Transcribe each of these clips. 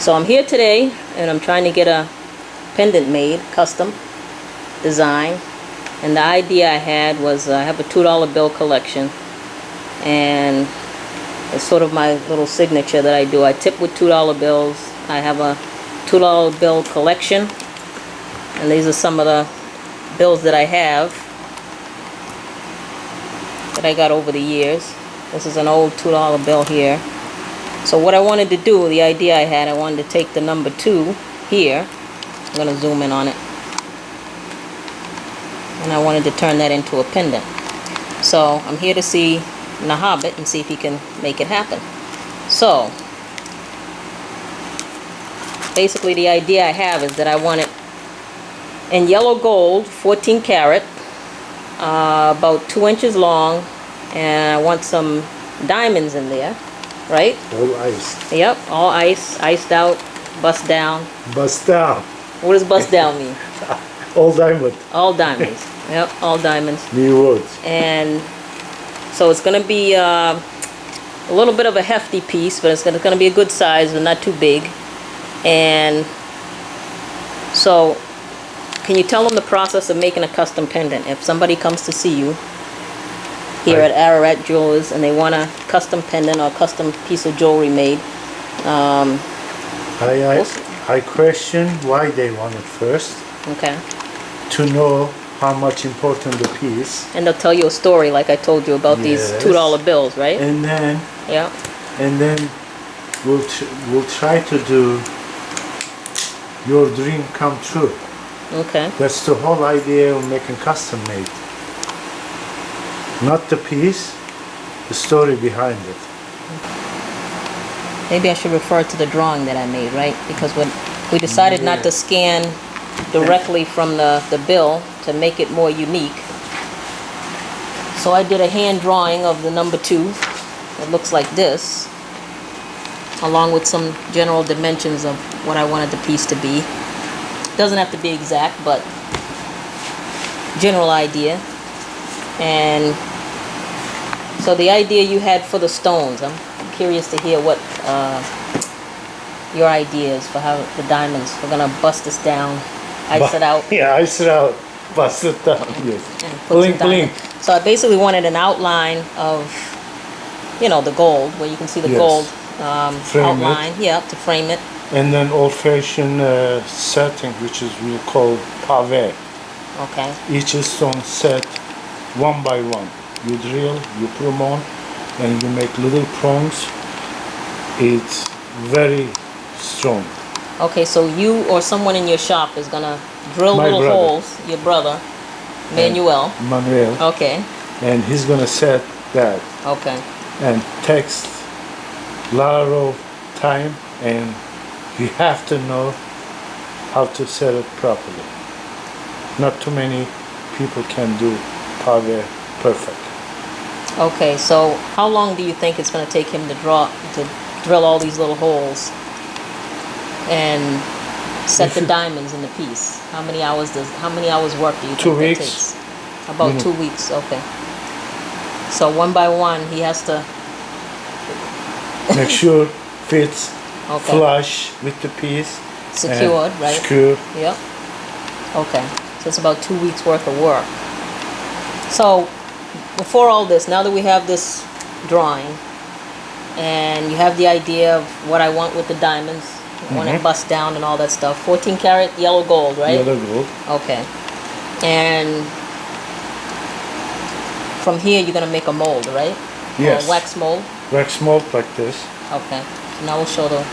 So I'm here today and I'm trying to get a pendant made, custom design. And the idea I had was I have a $2 bill collection, and it's sort of my little signature that I do. I tip with $2 bills. I have a $2 bill collection, and these are some of the bills that I have that I got over the years. This is an old $2 bill here. So what I wanted to do, the idea I had, I wanted to take the number 2 here. I'm going to zoom in on it. And I wanted to turn that into a pendant. So I'm here to see Nahabit and see if he can make it happen. So basically the idea I have is that I want it in yellow gold, 14 karat, about 2 inches long, and I want some diamonds in there, right? All iced. Yep, all iced out, bust down. Bust down. What does bust down mean? All diamond. All diamonds. Yep, all diamonds. New words. And so it's going to be a little bit of a hefty piece, but it's going to be a good size, but not too big. And so, can you tell them the process of making a custom pendant? If somebody comes to see you here at Ararat Jewelers and they want a custom pendant or a custom piece of jewelry made, I question why they want it first. Okay. To know how much important the piece. And they'll tell you a story like I told you about these $2 bills, right? And then. Yeah. And then we'll try to do your dream come true. Okay. That's the whole idea of making custom made. Not the piece, the story behind it. Maybe I should refer to the drawing that I made, right? Because when we decided not to scan directly from the bill to make it more unique. So I did a hand drawing of the number 2. It looks like this, along with some general dimensions of what I wanted the piece to be. Doesn't have to be exact, but general idea. And so the idea you had for the stones, I'm curious to hear what your idea is for how the diamonds. We're gonna bust this down, ice it out. Yeah, ice it out, bust it down. Yes. And put Blink, some blink. So I basically wanted an outline of, you know, the gold, where you can see the gold outline. Yeah, to frame it. And then old-fashioned setting, which is we call pave. Okay. Each stone set one by one. You drill, you put them on, and you make little prongs. It's very strong. Okay, so you or someone in your shop is gonna drill My little brother. holes. Your brother, Manuel. Okay. And he's gonna set that. Okay. And takes a lot of time, and you have to know how to set it properly. Not too many people can do pave perfect. Okay, so how long do you think it's going to take him to drill all these little holes and set the diamonds in the piece? How many hours work do you think 2 that weeks. takes? About 2 weeks. Okay. So one by one, he has to make sure fits okay. flush with the piece. Secured, right? Secured. Yep. Okay. So it's about 2 weeks worth of work. So before all this, now that we have this drawing and you have the idea of what I want with the diamonds, I want it bust down and all that stuff. 14 karat yellow gold, right? Yellow gold. Okay. And from here you're going to make a mold, right? Yes. Or a wax mold? Wax mold like this. Okay. So now we'll show the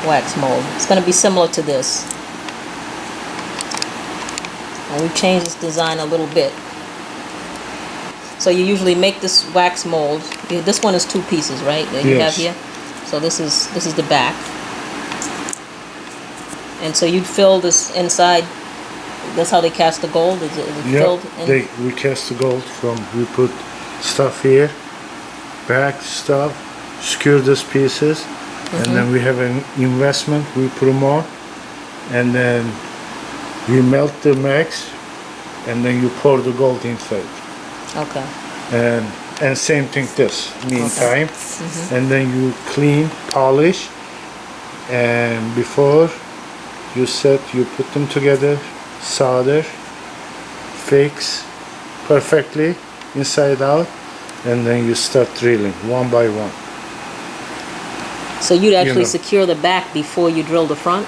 wax mold. It's going to be similar to this. And we've changed this design a little bit. So you usually make this wax mold. This one is 2 pieces, right? That you have here. So this is the back. And so you'd fill this inside. That's how they cast the gold. Is it filled in? We cast the gold from. We put stuff here, back stuff, secure these pieces, and then we have an investment. We put them on, and then we melt the max, and then you pour the gold inside. Okay. And same thing this meantime, and then you clean, polish, and before you put them together, solder, fix perfectly inside out, and then you start drilling one by one. So you'd actually know. secure the back before you drill the front?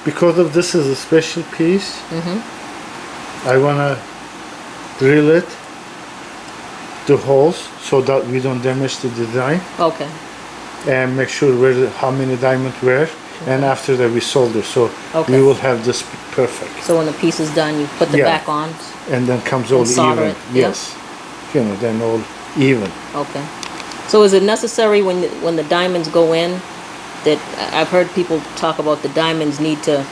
Because of this is a special piece, I wanna drill it, the holes, so that we don't damage the design, Okay. and make sure how many diamonds were, and after that we solder, so Okay. we will have this perfect. So when the piece is done, you put the Yeah. back on? And then comes all And solder even. it, yeah. Yes. You know, then all even. Okay. So is it necessary when the diamonds go in, that I've heard people talk about the diamonds need to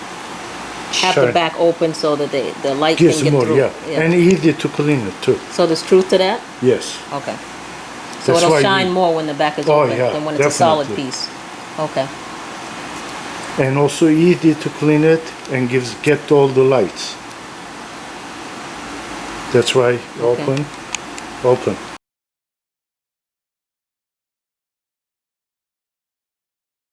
have the Shine. back open so that the light Gives can get more, through? yeah. And easy to clean it too. So there's truth to that? Yes. Okay. So That's it'll why shine more when the back is Oh, open yeah, than when it's a solid definitely. piece? Okay. And also easy to clean it and get all the lights. That's why Okay. open.